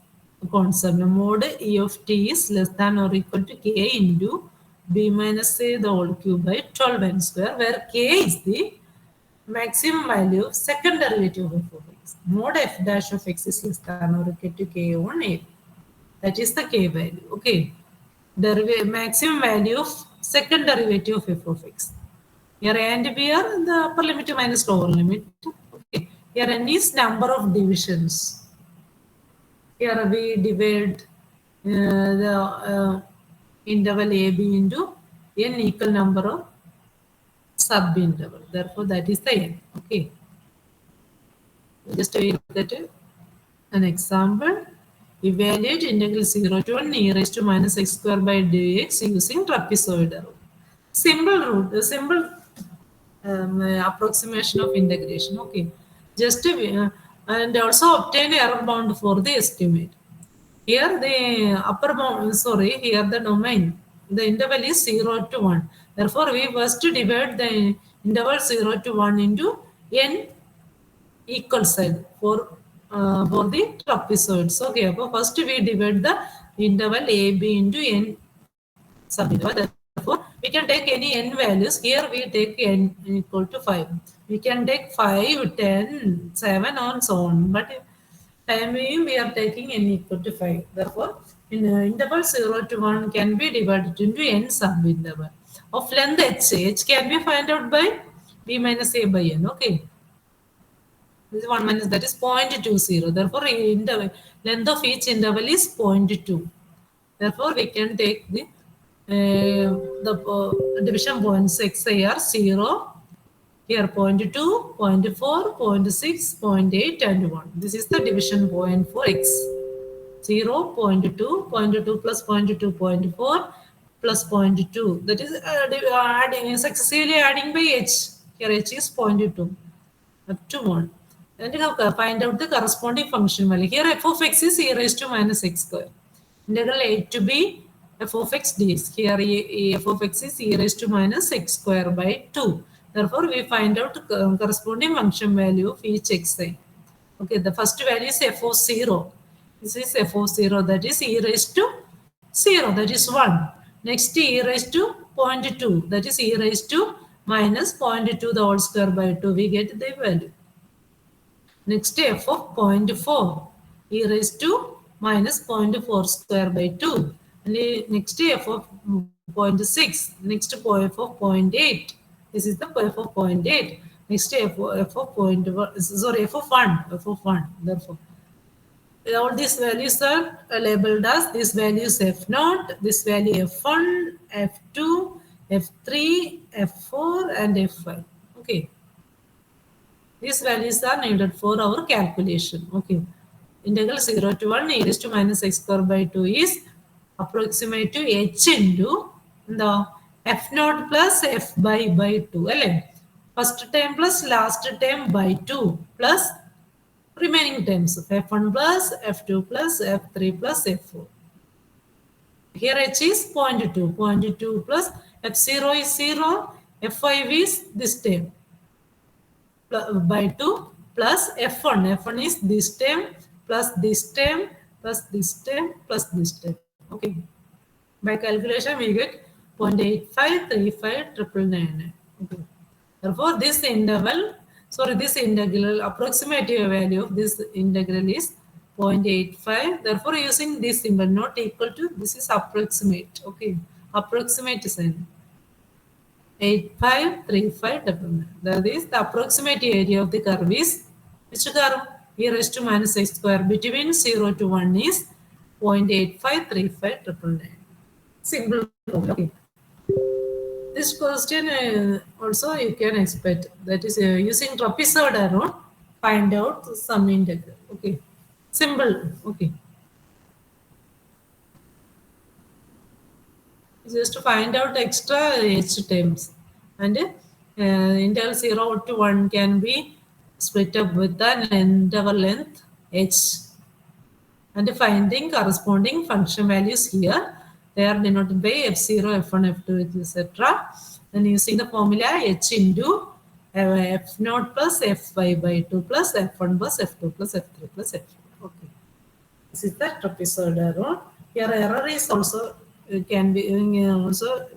Speaker 2: concept. Mod E of t is less than or equal to k into b minus a the whole cube by 12 n square, where k is the maximum value of second derivative of f of x. Mod f dash of x is less than or equal to k on a. That is the k value. Okay. Maximum value of second derivative of f of x. Here a and b are the upper limit minus lower limit. Okay. Here n is number of divisions. Here we divide the interval a b into n equal number of sub interval. Therefore, that is the n. Okay. Just look at an example. Evaluate integral 0 to 1 e raised to minus x square by dx using trapezoidal rule. Simple rule, the simple approximation of integration. Okay. Just and also obtain error bound for the estimate. Here the upper bound, here the domain, the interval is 0 to 1. Therefore, we first divide the interval 0 to 1 into n equal side for the trapezoids. Okay, so first we divide the interval a b into n subinterval. Therefore, we can take any n values. Here we take n equal to 5. We can take 5, 10, 7 and so on. But time being, we are taking n equal to 5. Therefore, in interval 0 to 1 can be divided into n subinterval of length h. H can be found out by b minus a by n. Okay. This is 1 minus, that is 0.20. Therefore, interval, length of each interval is 0.2. Therefore, we can take the division points xi are 0, here 0.2, 0.4, 0.6, 0.8 and 1. This is the division point for x. 0, 0.2, 0.2 plus 0.2, 0.4 plus 0.2. That is adding, successively adding by h. Here h is 0.2 up to 1. And you have to find out the corresponding function value. Here f of x is e raised to minus x square. Integral a to b f of x dx. Here f of x is e raised to minus x square by 2. Therefore, we find out the corresponding function value of each xi. Okay, the first value is f of 0. This is f of 0, that is e raised to 0, that is 1. Next, e raised to 0.2, that is e raised to minus 0.2 the whole square by 2. We get the value. Next, f of 0.4, e raised to minus 0.4 square by 2. And next, f of 0.6, next f of 0.8. This is the f of 0.8. Next, f of 0.1, sorry, f of 1. Therefore, all these values are labeled as this value is f0, this value f1, f2, f3, f4, and f5. Okay. These values are needed for our calculation. Okay. Integral 0 to 1 e raised to minus x square by 2 is approximate to h into the f0 plus f by 2. First term plus last term by 2 plus remaining terms of f1 plus f2 plus f3 plus f4. Here h is 0.2. 0.2 plus f0 is 0. f5 is this term by 2 plus f1. f1 is this term plus this term plus this term plus this term. Okay. By calculation, we get 0.85, 35, 999. Okay. Therefore, this interval, this integral approximative value of this integral is 0.85. Therefore, using this symbol not equal to, this is approximate. Okay. Approximate sign. 853599. That is the approximate area of the curve is which curve? E raised to minus x square between 0 to 1 is 0.853599. Simple. Okay. This question also you can expect, that is using trapezoidal rule, find out some integral. Okay. Simple. Okay. just to find out extra h terms, and interval 0 to 1 can be split up with an interval length h, and finding corresponding function values here. They are denoted by f0, f1, f2, etc. Then using the formula h into f0 plus f5 by 2 plus f1 plus f2 plus f3 plus f4. Okay. This is the trapezoid error. Here error is also can be also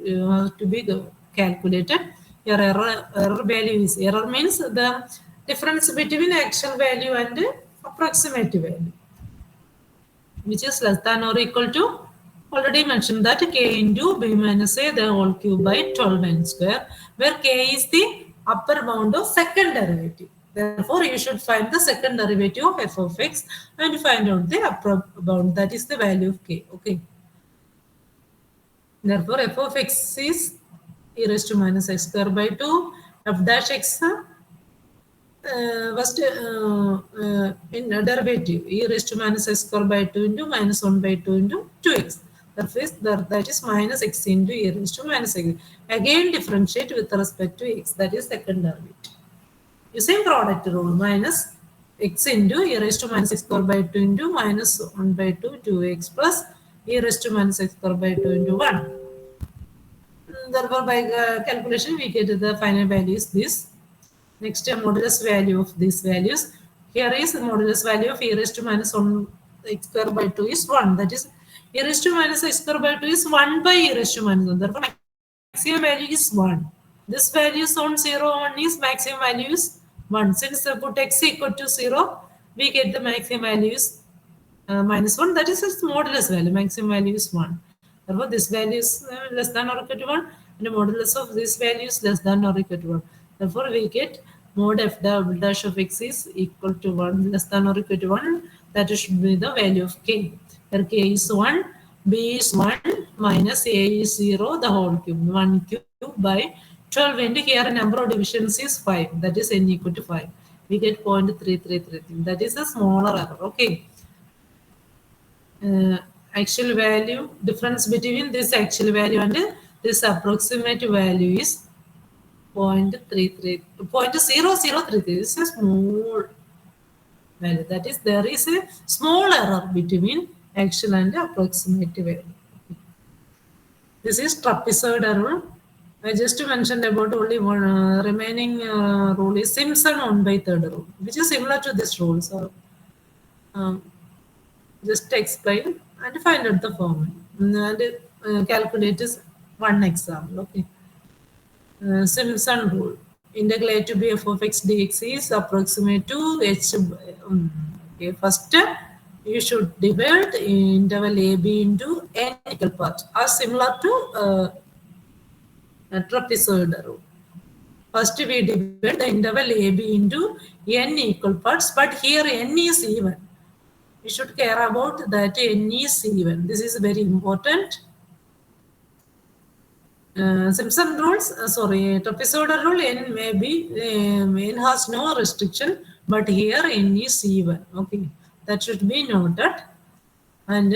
Speaker 2: to be calculated. Here error value is, error means the difference between actual value and approximate value, which is less than or equal to, already mentioned that k into b minus a the whole cube by 12 n square, where k is the upper bound of second derivative. Therefore, you should find the second derivative of f of x and find out the upper bound, that is the value of k. Okay. Therefore, f of x is e raised to minus x square by 2, f dash x first in derivative e raised to minus x square by 2 into minus 1 by 2 into 2x. That is minus x into e raised to minus x. Again differentiate with respect to x, that is second derivative. Using product rule, minus x into e raised to minus x square by 2 into minus 1 by 2 2x plus e raised to minus x square by 2 into 1. Therefore, by calculation, we get the final value is this. Next, modulus value of these values. Here is the modulus value of e raised to minus 1 x square by 2 is 1. That is, e raised to minus x square by 2 is 1 by e raised to minus 1. Therefore, maximum value is 1. This value is on 0, 1 is maximum value is 1. Since I put x equal to 0, we get the maximum value is minus 1. That is its modulus value. Maximum value is 1. Therefore, this value is less than or equal to 1, and the modulus of this value is less than or equal to 1. Therefore, we get mod f dash of x is equal to 1, less than or equal to 1. That should be the value of k. Here k is 1, b is 1, minus a is 0, the whole cube. 1 cube by 12 into here number of divisions is 5. That is n equal to 5. We get 0.3333. That is a smaller error. Okay. Actual value, difference between this actual value and this approximate value is 0.0033. This is a small value. That is, there is a small error between actual and approximate value. This is trapezoid error. I just mentioned about only one remaining rule is Simpson 1/3 rule, which is similar to this rule. So just explain and find out the formula and calculate is one example. Okay. Simpson rule. Integrate to be f of x dx is approximate to h. Okay. First, you should divide interval a b into n equal parts, are similar to trapezoid rule. First, we divide the interval a b into n equal parts, but here n is even. We should care about that n is even. This is very important. Simpson rules, trapezoid rule, n may be, n has no restriction, but here n is even. Okay, that should be noted. And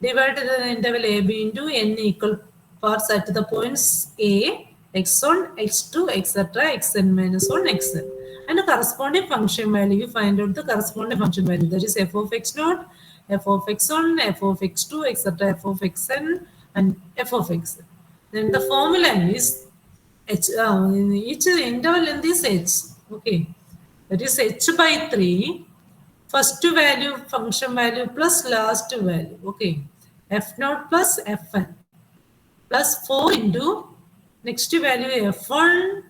Speaker 2: divide the interval a b into n equal parts at the points a, x1, x2, etc., xn minus 1, xn. And the corresponding function value, you find out the corresponding function value, that is f of x naught, f of x1, f of x2, etc., f of xn, and f of xn. Then the formula is h, each interval in this h, okay, that is h by 3, first value, function value plus last value, okay, f naught plus fn, plus 4 into next value f1,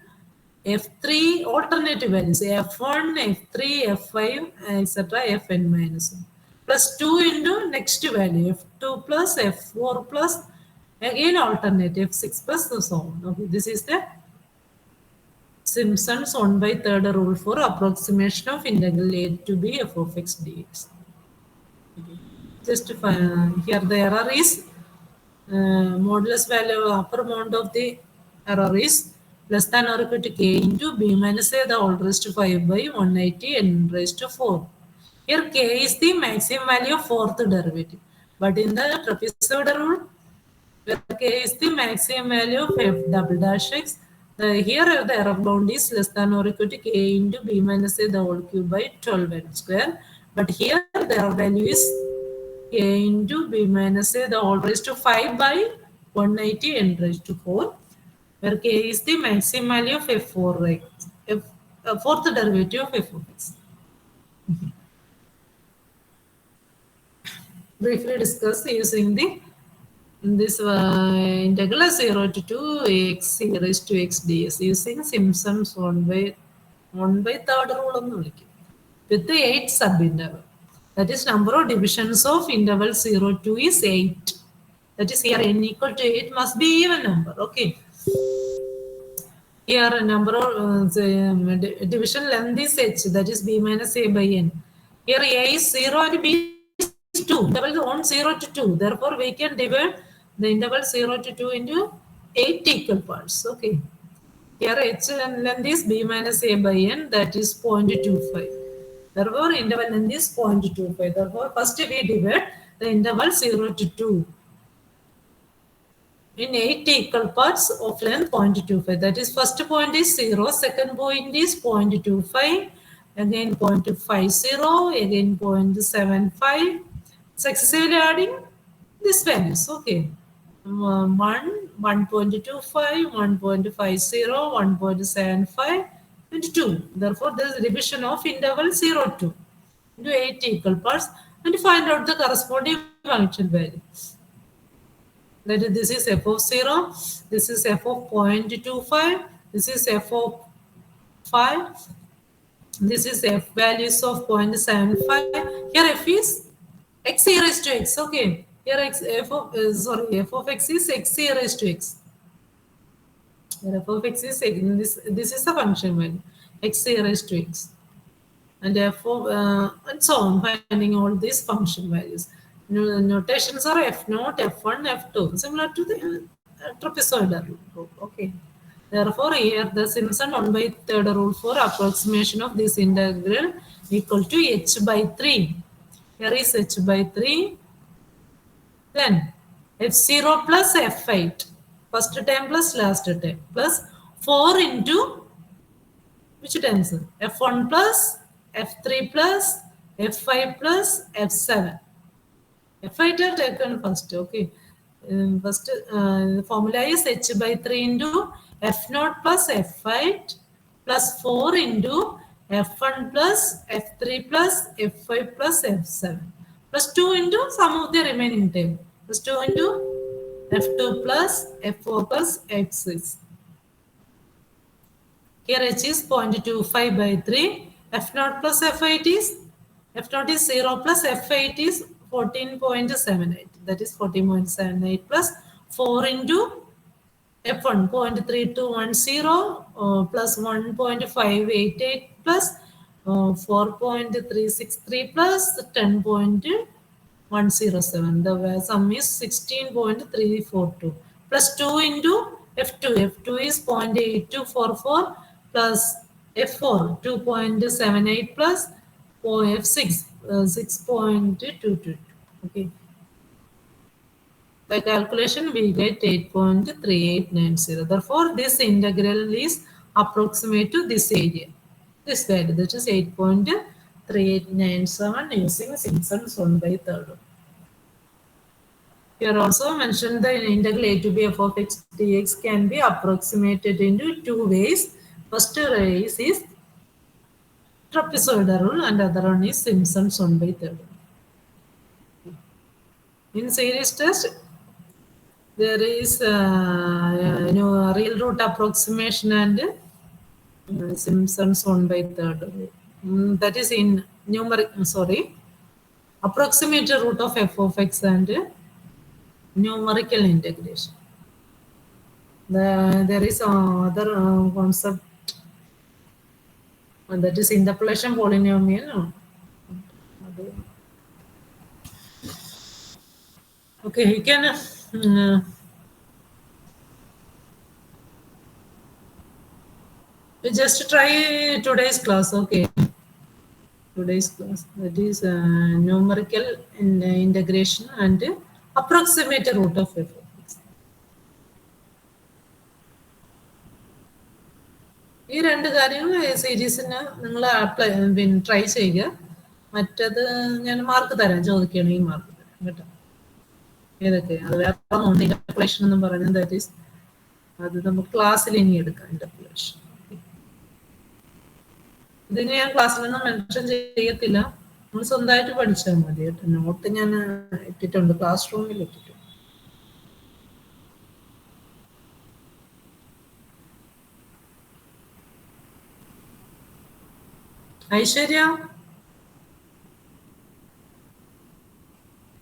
Speaker 2: f3, alternative values f1, f3, f5, etc., fn minus 1, plus 2 into next value f2 plus f4 plus again alternative f6 plus so on. Okay, this is the Simpson's 1/3 rule for approximation of integral a to b f of x dx. Okay. Just to find, here the error is modulus value, upper bound of the error is less than or equal to k into b minus a the whole raised to 5 by 180 n raised to 4. Here k is the maximum value of fourth derivative. But in the trapezoid rule, where k is the maximum value of f double dash x. Here the error bound is less than or equal to k into b minus a the whole cube by 12n square. But here the error value is k into b minus a the whole raised to 5 by 180 n raised to 4, where k is the maximum value of f4x, fourth derivative of f of x. Briefly discuss using this integral 0 to 2 x e raised to x ds using Simpson's 1 by third rule with the 8 subinterval. That is, number of divisions of interval 0 to is 8. That is, here n equal to 8 must be even number. Okay. Here a number of division length is h, that is b minus a by n. Here a is 0 and b is 2. Interval on 0 to 2. Therefore, we can divide the interval 0 to 2 into 8 equal parts. Okay. Here h length is b minus a by n, that is 0.25. Therefore, interval length is 0.25. Therefore, first we divide the interval 0 to 2 in 8 equal parts of length 0.25. That is, first point is 0, second point is 0.25, again 0.50, again 0.75. Successively adding these values. Okay. 1, 1.25, 1.50, 1.75, and 2. Therefore, there is a division of interval 0 to into 8 equal parts and find out the corresponding function value. That is, this is f of 0, this is f of 0.25, this is f of 5, this is f values of 0.75. Here f is x e raised to x. Okay. Here f of x is x e raised to x. Here f of x is this is the function value x e raised to x, and therefore and so on, finding all these function values. Notations are f naught, f1, f2, similar to the trapezoidal rule. Okay. Therefore, here the Simpson 1 by third rule for approximation of this integral equal to h by 3. Here is h by 3. Then f0 plus f8, first term plus last term, plus 4 into which terms? f1 plus f3 plus f5 plus f7. f8 are taken first. Okay. First the formula is h by 3 into f0 plus f8 plus 4 into f1 plus f3 plus f5 plus f7 plus 2 into sum of the remaining term, plus 2 into f2 plus f4 plus f6. Here h is 0.25 by 3, f0 plus f8 is, f0 is 0 plus f8 is 14.78, that is 14.78 plus 4 into f1 0.3210 plus 1.588 plus 4.363 plus 10.107. The sum is 16.342 plus 2 into f2. f2 is 0.8244 plus f4 2.78 plus f6 6.222. Okay. By calculation, we get 8.3890. Therefore, this integral is approximate to this area, this value, that is 8.3897 using Simpson's 1 by third. Here also mentioned the integral a to b f of x dx can be approximated into two ways. First ways is trapezoidal rule and other one is Simpson's 1 by third. In series test, there is real root approximation and Simpson's 1 by third. That is in approximate root of f of x and numerical integration. There is another concept, that is interpolation polynomial. Okay, you can just try today's class. Okay, today's class, that is numerical integration and approximate root of f of x. ഈ രണ്ട് കാര്യങ്ങൾ സീരീസിന് നിങ്ങൾ പിന്നെ try ചെയ്യുക. മറ്റത് ഞാൻ mark തരാം, ചോദിക്കുകയാണെങ്കിൽ മാർക്ക് തരാം കേട്ടോ. ഏതൊക്കെ അത് വേറെ ഇന്റർപ്രിലേഷൻ എന്ന് പറയുന്നത് ദാറ്റ് ഈസ് അത് നമുക്ക് ക്ലാസ്സിൽ ഇനി എടുക്കാം. ഇന്റർപ്രിലേഷൻ ഇതിന് ഞാൻ ക്ലാസ്സിലൊന്നും മെൻഷൻ ചെയ്യത്തില്ല, നമ്മൾ സ്വന്തമായിട്ട് പഠിച്ചാൽ മതി കേട്ടോ. നോട്ട് ഞാൻ ഇട്ടിട്ടുണ്ട്, ക്ലാസ് റൂമിൽ ഇട്ടിട്ടുണ്ട്. ഐശ്വര്യ,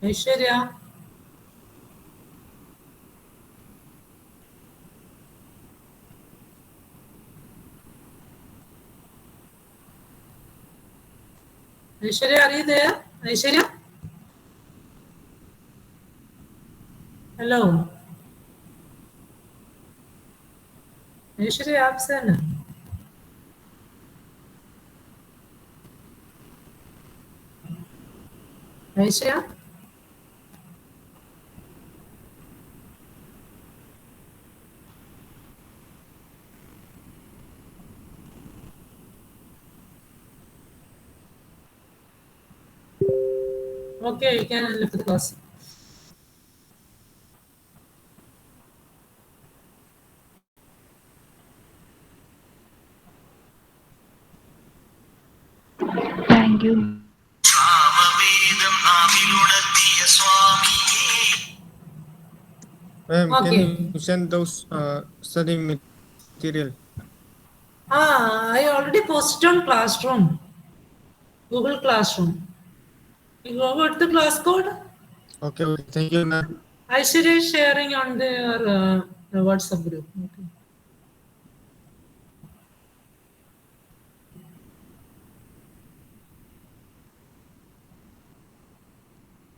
Speaker 2: ഐശ്വര്യ, ഐശ്വര്യ, അറിയതേ? ഐശ്വര്യ, ഹലോ ഐശ്വര്യ, ആപ്സാണ്. Aishwarya, okay, you can lift the class.
Speaker 4: Thank you.
Speaker 1: Ma'am,
Speaker 2: Okay.
Speaker 1: can you send those study material?
Speaker 2: I already posted on Classroom, Google Classroom. You go with the class code.
Speaker 1: Okay, thank you, ma'am.
Speaker 2: Aishwarya is sharing on their WhatsApp group. Okay.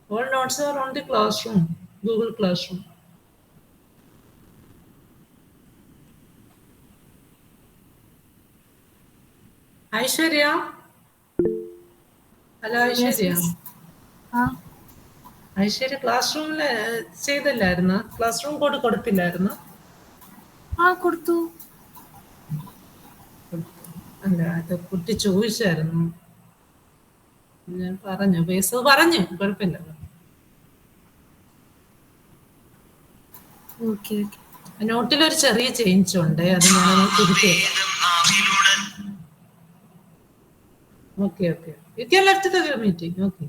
Speaker 2: All notes are on the Classroom, Google Classroom. Aishwarya. Hello, Aishwarya. Aishwarya class റൂമില് ചെയ്തില്ലായിരുന്നു? Classroom code കൊടുത്തില്ലായിരുന്നു?
Speaker 4: കൊടുത്തു.
Speaker 2: അല്ല, അത് കുട്ടി ചോദിച്ചായിരുന്നു, ഞാൻ പറഞ്ഞു, ബേസ് പറഞ്ഞു, കുഴപ്പമില്ല. നോട്ടിലൊരു ചെറിയ ചേഞ്ച് ഉണ്ട്, അത് ഞാൻ തിരിച്ചു. Okay, you can left the meeting. Okay.